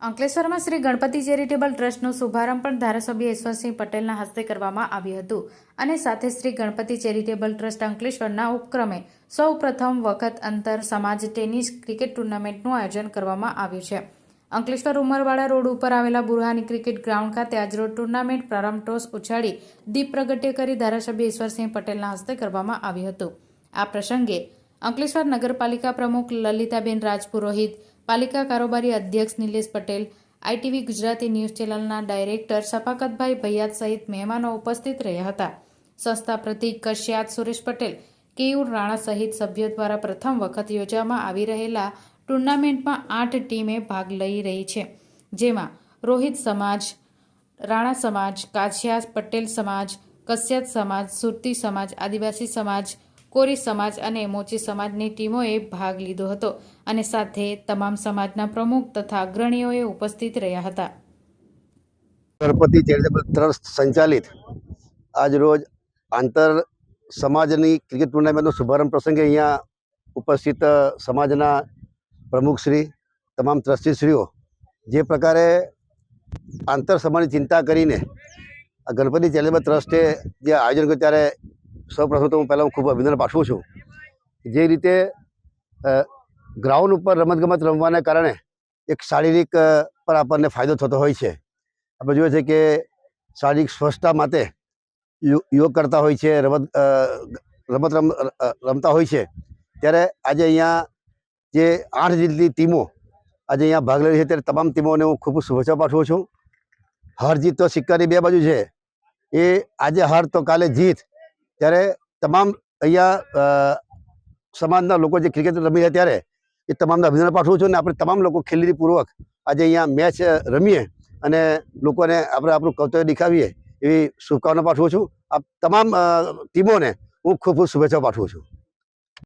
અંકલેશ્વરમાં શ્રી ગણપતિ ચેરિટેબલ ટ્રસ્ટનો શુભારંભ પણ ધારાસભ્ય ઈશ્વરસિંહ પટેલના હસ્તે કરવામાં આવ્યું હતું અને સાથે શ્રી ગણપતિ ચેરિટેબલ ટ્રસ્ટ અંકલેશ્વરના ઉપક્રમે સૌ પ્રથમ વખત અંતર સમાજ ટેનિસ ક્રિકેટ ટુર્નામેન્ટનું આયોજન કરવામાં આવ્યું છે। અંકલેશ્વર ઉમરવાડા રોડ ઉપર આવેલા બુરહાની ક્રિકેટ ગ્રાઉન્ડ ખાતે આજરોજ ટુર્નામેન્ટ પ્રારંભ ટોસ ઉછાળી દીપ પ્રગટ્ય કરી ધારાસભ્ય ઈશ્વરસિંહ પટેલના હસ્તે કરવામાં આવ્યું હતું। આ પ્રસંગે અંકલેશ્વર નગરપાલિકા પ્રમુખ લલિતાબેન રાજપુરોહિત, પાલિકા કારોબારી અધ્યક્ષ નિલેશ પટેલ, આઈટીવી ગુજરાતી ન્યૂઝ ચેનલના ડાયરેક્ટર શફાકતભાઈ ભૈયાત સહિત મહેમાનો ઉપસ્થિત રહ્યા હતા। સંસ્થા પ્રતિક કશ્યાત, સુરેશ પટેલ, કેયુર રાણા સહિત સભ્યો દ્વારા પ્રથમ વખત યોજવામાં આવી રહેલા ટુર્નામેન્ટમાં 8 ટીમે ભાગ લઈ રહી છે, જેમાં રોહિત સમાજ, રાણા સમાજ, કાછિયા પટેલ સમાજ, કશ્યાત સમાજ, સુરતી સમાજ, આદિવાસી સમાજ, કોરી સમાજ અને મોચી સમાજની ટીમોએ ભાગ લીધો હતો અને સાથે તમામ સમાજના પ્રમુખ તથા અગ્રણીઓએ ઉપસ્થિત રહ્યા હતા। ગણપતિ ચેરિટેબલ ટ્રસ્ટ સંચાલિત આજ રોજ આંતર સમાજની ક્રિકેટ ટુર્નામેન્ટનો શુભારંભ પ્રસંગે અહીંયા ઉપસ્થિત સમાજના પ્રમુખશ્રી, તમામ ટ્રસ્ટીશ્રીઓ જે પ્રકારે આંતર સમાજની ચિંતા કરીને આ ગણપતિ ચેરિટેબલ ટ્રસ્ટે જે આયોજન કર્યું ત્યારે સૌપ્રથમ તો હું પહેલાં ખૂબ અભિનંદન પાઠવું છું। જે રીતે ગ્રાઉન્ડ ઉપર રમતગમત રમવાના કારણે એક શારીરિક પર આપણને ફાયદો થતો હોય છે। આપણે જોઈએ છે કે શારીરિક સ્વસ્થતા માટે યોગ કરતા હોય છે, રમત રમતા હોય છે। ત્યારે આજે અહીંયા જે 8 જેટલી ટીમો આજે અહીંયા ભાગ લઈ રહી છે ત્યારે તમામ ટીમોને હું ખૂબ શુભેચ્છા પાઠવું છું। હાર જીત તો સિક્કાની બે બાજુ છે, એ આજે હાર તો કાલે જીત। ત્યારે તમામ અહીંયા સમાજના લોકો જે ક્રિકેટ રમી રહ્યા ત્યારે એ તમામને અભિનંદન પાઠવું છું અને આપણે તમામ લોકો ખીલરીપૂર્વક આજે અહીંયા મેચ રમીએ અને લોકોને આપણે આપણું કર્તવ્ય દેખાવીએ એવી શુભકામના પાઠવું છું। આ તમામ ટીમોને હું ખૂબ ખૂબ શુભેચ્છા પાઠવું છું।